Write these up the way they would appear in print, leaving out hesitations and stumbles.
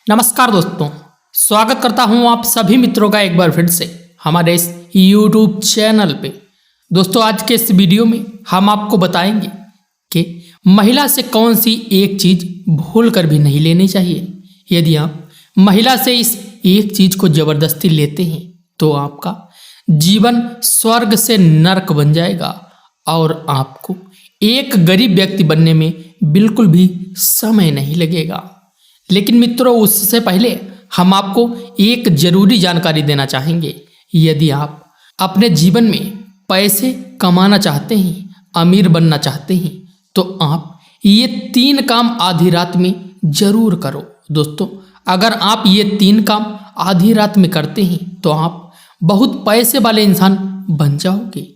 नमस्कार दोस्तों, स्वागत करता हूं आप सभी मित्रों का एक बार फिर से हमारे इस YouTube चैनल पे। दोस्तों, आज के इस वीडियो में हम आपको बताएंगे कि महिला से कौन सी एक चीज़ भूल कर भी नहीं लेनी चाहिए। यदि आप महिला से इस एक चीज़ को ज़बरदस्ती लेते हैं तो आपका जीवन स्वर्ग से नरक बन जाएगा और आपको एक गरीब व्यक्ति बनने में बिल्कुल भी समय नहीं लगेगा। लेकिन मित्रों, उससे पहले हम आपको एक जरूरी जानकारी देना चाहेंगे। यदि आप अपने जीवन में पैसे कमाना चाहते हैं, अमीर बनना चाहते हैं, तो आप ये 3 काम आधी रात में जरूर करो। दोस्तों, अगर आप ये 3 काम आधी रात में करते हैं तो आप बहुत पैसे वाले इंसान बन जाओगे।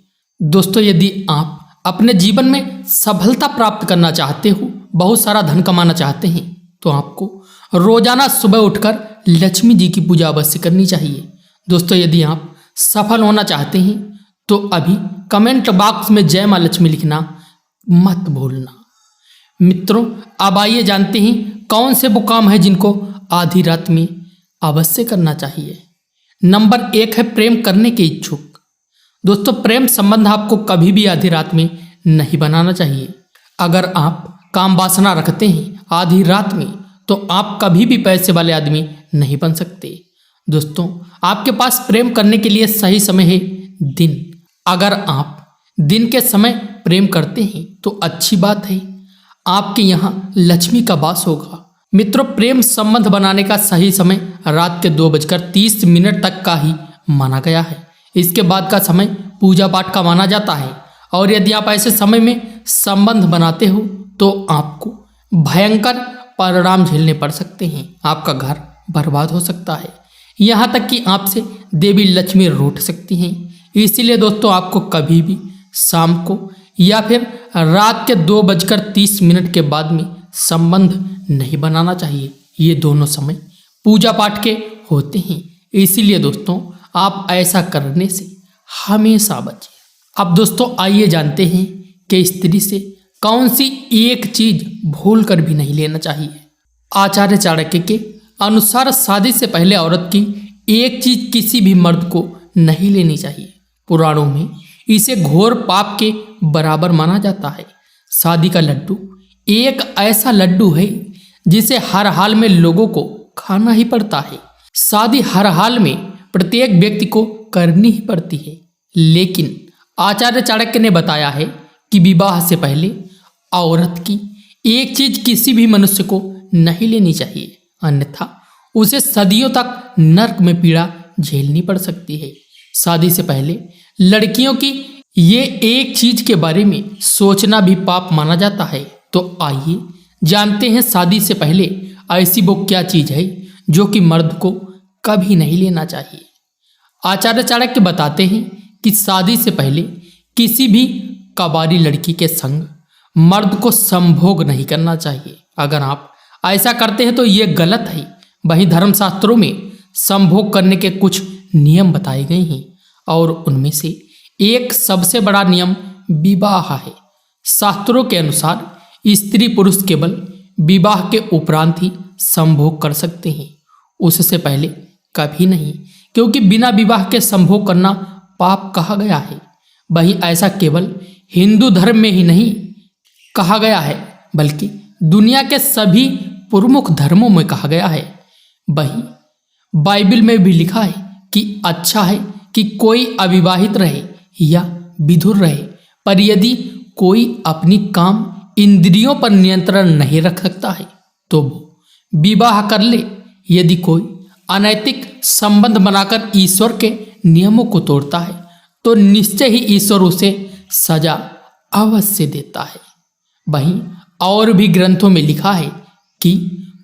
दोस्तों, यदि आप अपने जीवन में सफलता प्राप्त करना चाहते हो, बहुत सारा धन कमाना चाहते हैं, तो आपको रोजाना सुबह उठकर लक्ष्मी जी की पूजा अवश्य करनी चाहिए। दोस्तों, यदि आप सफल होना चाहते हैं तो अभी कमेंट बॉक्स में जय मां लक्ष्मी लिखना मत भूलना। मित्रों, अब आइए जानते हैं कौन से वो काम है जिनको आधी रात में अवश्य करना चाहिए। नंबर 1 है प्रेम करने के इच्छुक। दोस्तों, प्रेम संबंध आपको कभी भी आधी रात में नहीं बनाना चाहिए। अगर आप काम वासना रखते हैं आधी रात में तो आप कभी भी पैसे वाले आदमी नहीं बन सकते। दोस्तों, आपके पास प्रेम करने के लिए सही समय है दिन। अगर आप दिन के समय प्रेम करते हैं तो अच्छी बात है, आपके यहाँ लक्ष्मी का वास होगा। मित्रों, प्रेम संबंध बनाने का सही समय रात के 2:30 तक का ही माना गया है। इसके बाद का समय पूजा पाठ का माना जाता है और यदि आप ऐसे समय में संबंध बनाते हो तो आपको भयंकर परिणाम झेलने पड़ सकते हैं। आपका घर बर्बाद हो सकता है, यहाँ तक कि आपसे देवी लक्ष्मी रूठ सकती हैं। इसीलिए दोस्तों, आपको कभी भी शाम को या फिर रात के 2:30 के बाद में संबंध नहीं बनाना चाहिए। ये दोनों समय पूजा पाठ के होते हैं। इसीलिए दोस्तों, आप ऐसा करने से हमेशा बचिए। अब दोस्तों, आइए जानते हैं कि स्त्री से कौन सी एक चीज भूल कर भी नहीं लेना चाहिए। आचार्य चाणक्य के अनुसार शादी से पहले औरत की एक चीज किसी भी मर्द को नहीं लेनी चाहिए। पुराणों में इसे घोर पाप के बराबर माना जाता है। शादी का लड्डू एक ऐसा लड्डू है जिसे हर हाल में लोगों को खाना ही पड़ता है। शादी हर हाल में प्रत्येक व्यक्ति को करनी ही पड़ती है। लेकिन आचार्य चाणक्य ने बताया है कि विवाह से पहले औरत की एक चीज किसी भी मनुष्य को नहीं लेनी चाहिए, अन्यथा उसे सदियों तक नरक में पीड़ा झेलनी पड़ सकती है। शादी से पहले लड़कियों की ये एक चीज के बारे में सोचना भी पाप माना जाता है। तो आइए जानते हैं शादी से पहले ऐसी वो क्या चीज है जो कि मर्द को कभी नहीं लेना चाहिए। आचार्य चाणक्य बताते हैं कि शादी से पहले किसी भी कबारी लड़की के संग मर्द को संभोग नहीं करना चाहिए। अगर आप ऐसा करते हैं तो ये गलत है। वहीं धर्मशास्त्रों में संभोग करने के कुछ नियम बताए गए हैं और उनमें से एक सबसे बड़ा नियम विवाह है। शास्त्रों के अनुसार स्त्री पुरुष केवल विवाह के उपरांत ही संभोग कर सकते हैं, उससे पहले कभी नहीं, क्योंकि बिना विवाह के संभोग करना पाप कहा गया है। वहीं ऐसा केवल हिंदू धर्म में ही नहीं कहा गया है, बल्कि दुनिया के सभी प्रमुख धर्मों में कहा गया है। वहीं बाइबल में भी लिखा है कि अच्छा है कि कोई अविवाहित रहे या विधुर रहे, पर यदि कोई अपनी काम इंद्रियों पर नियंत्रण नहीं रख सकता है तो वो विवाह कर ले। यदि कोई अनैतिक संबंध बनाकर ईश्वर के नियमों को तोड़ता है तो निश्चय ही ईश्वर उसे सजा अवश्य देता है। वहीं और भी ग्रंथों में लिखा है कि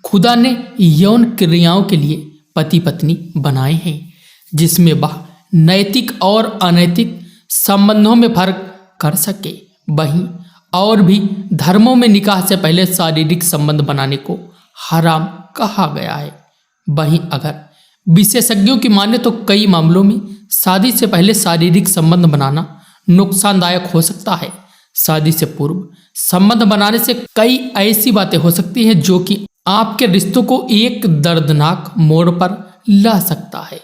खुदा ने यौन क्रियाओं के लिए पति पत्नी बनाए हैं, जिसमें वह नैतिक और अनैतिक संबंधों में फर्क कर सके। वहीं और भी धर्मों में निकाह से पहले शारीरिक संबंध बनाने को हराम कहा गया है। वहीं अगर विशेषज्ञों की माने तो कई मामलों में शादी से पहले शारीरिक संबंध बनाना नुकसानदायक हो सकता है। शादी से पूर्व संबंध बनाने से कई ऐसी बातें हो सकती हैं जो कि आपके रिश्तों को एक दर्दनाक मोड़ पर ला सकता है।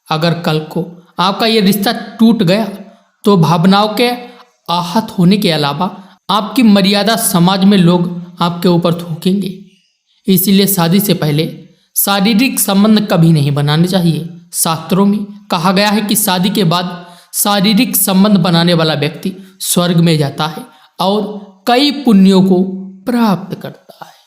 अगर कल को आपका ये रिश्ता टूट गया तो भावनाओं के आहत होने के अलावा आपकी मर्यादा समाज में लोग आपके ऊपर थूकेंगे। इसीलिए शादी से पहले शारीरिक संबंध कभी नहीं बनाने चाहिए। शास्त्रों में कहा गया है कि शादी के बाद शारीरिक संबंध बनाने वाला व्यक्ति स्वर्ग में जाता है और कई पुण्यों को प्राप्त करता है।